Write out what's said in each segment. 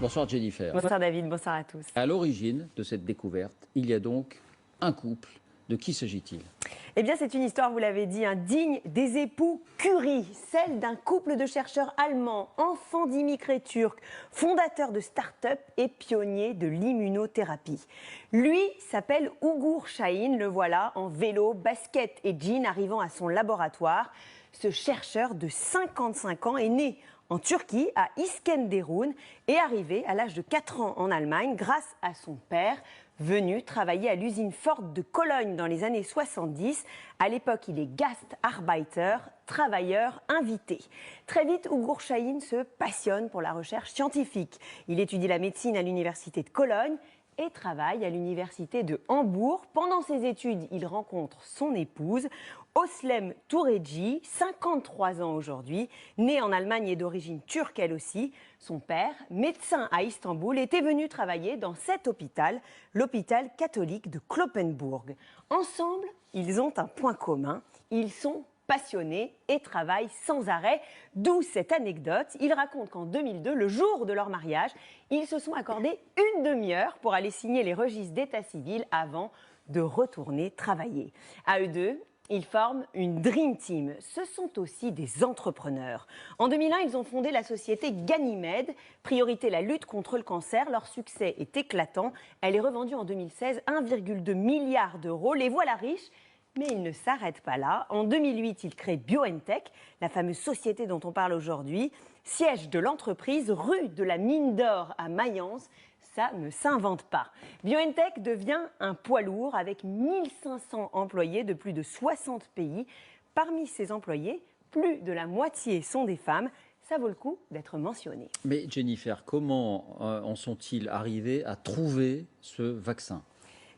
Bonsoir Jennifer. Bonsoir David, bonsoir à tous. À l'origine de cette découverte, il y a donc un couple. De qui s'agit-il? Eh bien, c'est une histoire, vous l'avez dit, digne des époux Curie, celle d'un couple de chercheurs allemands, enfants d'immigrés turcs, fondateurs de start-up et pionniers de l'immunothérapie. Lui s'appelle Ugur Şahin, le voilà, en vélo, basket et jean arrivant à son laboratoire. Ce chercheur de 55 ans est né en Turquie, à Iskenderun, et arrivé à l'âge de 4 ans en Allemagne grâce à son père, venu travailler à l'usine Ford de Cologne dans les années 70. À l'époque, il est Gastarbeiter, travailleur invité. Très vite, Ugur Şahin se passionne pour la recherche scientifique. Il étudie la médecine à l'université de Cologne et travaille à l'université de Hambourg. Pendant ses études, il rencontre son épouse, Özlem Türeci, 53 ans aujourd'hui, née en Allemagne et d'origine turque elle aussi. Son père, médecin à Istanbul, était venu travailler dans cet hôpital, l'hôpital catholique de Cloppenburg. Ensemble, ils ont un point commun, ils sont passionnés et travaillent sans arrêt, d'où cette anecdote. Ils racontent qu'en 2002, le jour de leur mariage, ils se sont accordés une demi-heure pour aller signer les registres d'état civil avant de retourner travailler. À eux deux, ils forment une Dream Team. Ce sont aussi des entrepreneurs. En 2001, ils ont fondé la société Ganymede. Priorité, la lutte contre le cancer. Leur succès est éclatant. Elle est revendue en 2016 1,2 milliard d'euros. Les voilà riches. Mais ils ne s'arrêtent pas là. En 2008, ils créent BioNTech, la fameuse société dont on parle aujourd'hui. Siège de l'entreprise, rue de la Mine d'Or à Mayence. Ça ne s'invente pas. BioNTech devient un poids lourd avec 1500 employés de plus de 60 pays. Parmi ces employés, plus de la moitié sont des femmes. Ça vaut le coup d'être mentionné. Mais Jennifer, comment en sont-ils arrivés à trouver ce vaccin?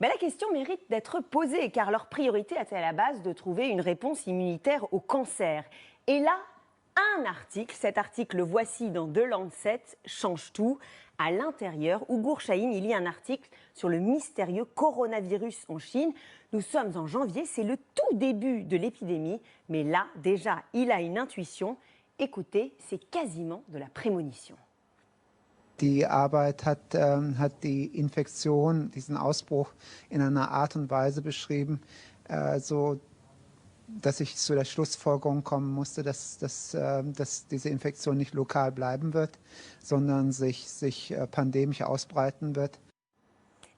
La question mérite d'être posée car leur priorité était à la base de trouver une réponse immunitaire au cancer. Et là, un article, cet article, le voici dans The Lancet, change tout. À l'intérieur, Ugur Şahin, il lit un article sur le mystérieux coronavirus en Chine. Nous sommes en janvier, c'est le tout début de l'épidémie. Mais là, déjà, il a une intuition. Écoutez, c'est quasiment de la prémonition. Die Arbeit hat die Infektion, diesen Ausbruch in einer Art und Weise beschrieben, so dass ich zu der Schlussfolgerung kommen musste, dass diese Infektion nicht lokal bleiben wird, sondern sich pandemisch ausbreiten wird.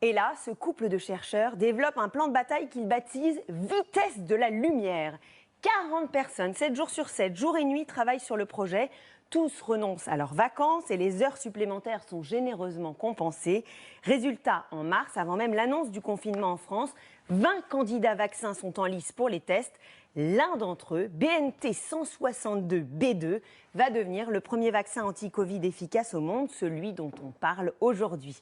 Et là, ce couple de chercheurs développe un plan de bataille qu'ils baptisent « Vitesse de la lumière ». 40 personnes, 7 jours sur 7, jour et nuit, travaillent sur le projet. Tous renoncent à leurs vacances et les heures supplémentaires sont généreusement compensées. Résultat, en mars, avant même l'annonce du confinement en France, 20 candidats vaccins sont en lice pour les tests. L'un d'entre eux, BNT 162B2, va devenir le premier vaccin anti-Covid efficace au monde, celui dont on parle aujourd'hui.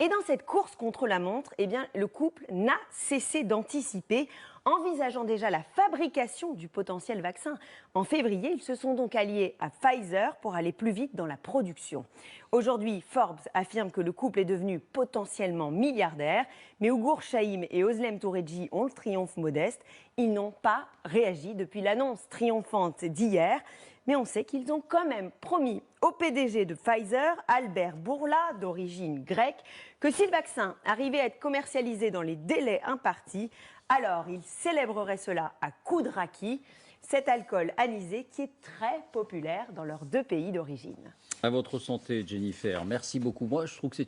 Et dans cette course contre la montre, eh bien, le couple n'a cessé d'anticiper, envisageant déjà la fabrication du potentiel vaccin. En février, ils se sont donc alliés à Pfizer pour aller plus vite dans la production. Aujourd'hui, Forbes affirme que le couple est devenu potentiellement milliardaire, mais Ugur Şahin et Özlem Türeci ont le triomphe modeste. Ils n'ont pas réagi depuis l'annonce triomphante d'hier. Mais on sait qu'ils ont quand même promis au PDG de Pfizer, Albert Bourla, d'origine grecque, que si le vaccin arrivait à être commercialisé dans les délais impartis, alors il célébrerait cela à coups de raki, cet alcool anisé qui est très populaire dans leurs deux pays d'origine. À votre santé, Jennifer. Merci beaucoup. Moi, je trouve que c'est